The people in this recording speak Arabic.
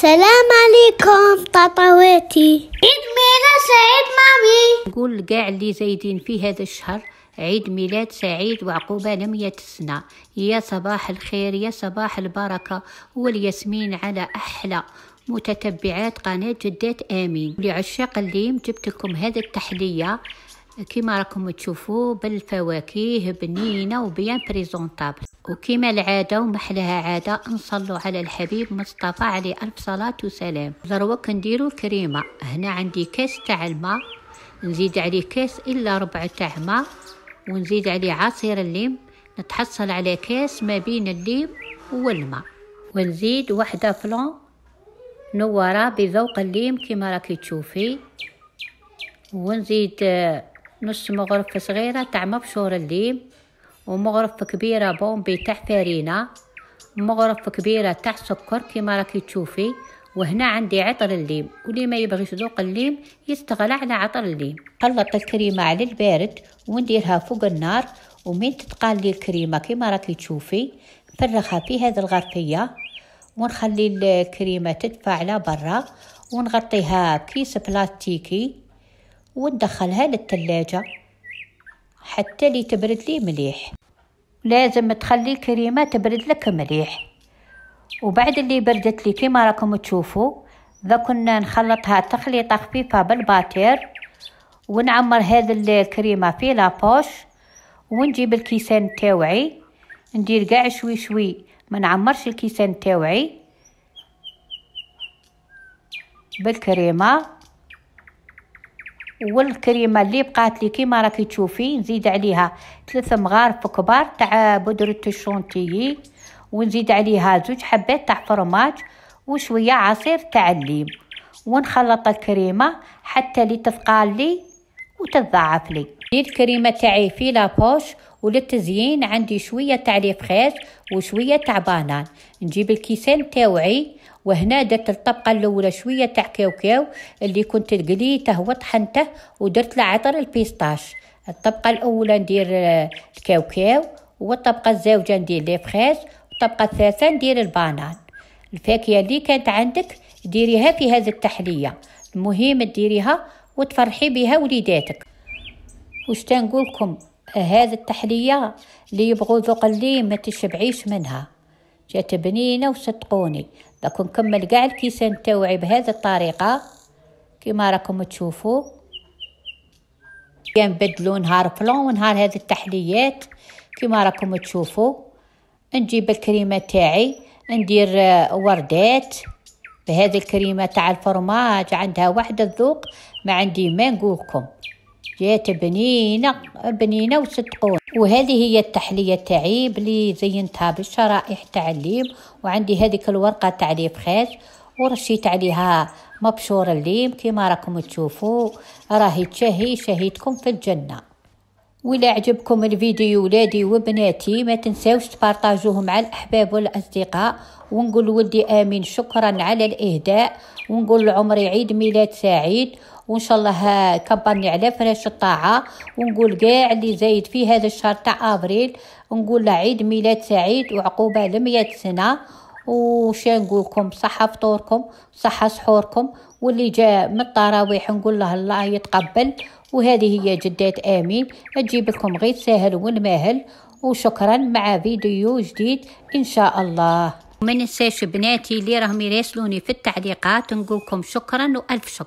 السلام عليكم طاطاواتي. عيد ميلاد سعيد مامي. نقول لكاع اللي زايدين في هذا الشهر عيد ميلاد سعيد وعقوبة 100 سنة. يا صباح الخير، يا صباح البركة والياسمين على أحلى متتبعات قناة جدات آمين. لعشاق الليم جبت لكم هذه التحلية كما راكم تشوفوا بالفواكه بنينة وبيان بريزونطابل، وكما العادة ومحلها عادة نصلوا على الحبيب مصطفى عليه ألف صلاة وسلام. دروك نديروا الكريمة. هنا عندي كاس تاع الماء، نزيد عليه كاس إلا ربع تاع ماء، ونزيد عليه عصير الليم، نتحصل على كاس ما بين الليم والماء، ونزيد واحدة فلون نورة بذوق الليم كما راكي تشوفي، ونزيد نص مغرفة صغيرة تاع مبشور الليم، ومغرفة كبيرة بومبي تاع فارينة، مغرفة كبيرة تاع سكر كما راكي تشوفي. وهنا عندي عطر الليم، واللي ما يبغيش ذوق الليم يستغنى على عطر الليم. خلط الكريمة على البارد ونديرها فوق النار، ومن تتقال لي الكريمة كما راكي تشوفي نفرغها في هذه الغرفية، ونخلي الكريمة تدفع على برا، ونغطيها بكيس بلاستيكي وندخلها للثلاجة حتى لي تبرد لي مليح. لازم تخلي الكريمة تبرد لك مليح، وبعد اللي بردت لي كما راكم تشوفوا ذا كنا نخلطها تخليطة خفيفة بالباتير، ونعمر هذا الكريمة في لابوش، ونجيب الكيسان تاوعي ندير قاع شوي شوي، ما نعمرش الكيسان تاوعي بالكريمة. والكريمه اللي بقات لي كيما راكي تشوفي نزيد عليها 3 مغارف كبار تاع بودره الشونتيي، ونزيد عليها 2 حبات تاع فرماج وشويه عصير تاع الليم، ونخلط الكريمه حتى لي تثقال لي وتضاعف لي. ندير الكريمه تاعي في لابوش، وللتزيين عندي شويه تاع ليفخاز وشويه تاع بانان. نجيب الكيسان تاوعي، وهنا درت الطبقه الاولى شويه تاع كاوكاو اللي كنت قليته وطحنته ودرت له عطر البيستاش. الطبقه الاولى ندير الكاوكاو، والطبقه الزوجه ندير ليفخاز، والطبقه الثالثه ندير البانان. الفاكهه اللي كانت عندك ديريها في هذه التحليه، المهم تديريها وتفرحي بها وليداتك. واش تنقولكم، هذه التحليه اللي يبغوا ذوق الليم ما تشبعيش منها، جات بنينه وصدقوني. راكم نكمل كاع الكيسان تاوعي بهذه الطريقه كما راكم تشوفوا، نبدلوا نهار فلون ونهار هذه التحليات كما راكم تشوفوا. نجيب الكريمه تاعي ندير وردات بهذه الكريمه تاع الفرماج، عندها واحد الذوق ما عندي ما نقولكم، جات بنينه بنينه وصدقوني. وهذه هي التحليه تاعي بلي زينتها بالشرائح تاع الليم، وعندي هذيك الورقه تاع ليفخاز ورشيت عليها مبشور الليم كما راكم تشوفوا. راهي تشهي شهيتكم في الجنه. ولا عجبكم الفيديو ولادي وبناتي ما تنساوش تبارطاجوه مع الاحباب والاصدقاء، ونقول ولدي امين شكرا على الاهداء، ونقول لعمري عيد ميلاد سعيد، وان شاء الله كبرني على فراش الطاعه. ونقول كاع اللي زايد في هذا الشهر تاع ابريل نقول له عيد ميلاد سعيد وعقوبه 100 سنه. وش نقولكم، صحه فطوركم صحه سحوركم، واللي جاء من التراويح نقول له الله يتقبل. وهذه هي جدات امين تجيب لكم غير ساهل والماهل. وشكرا، مع فيديو جديد ان شاء الله. وما ننساش بناتي اللي راهم يراسلوني في التعليقات نقولكم شكرا والف شكر.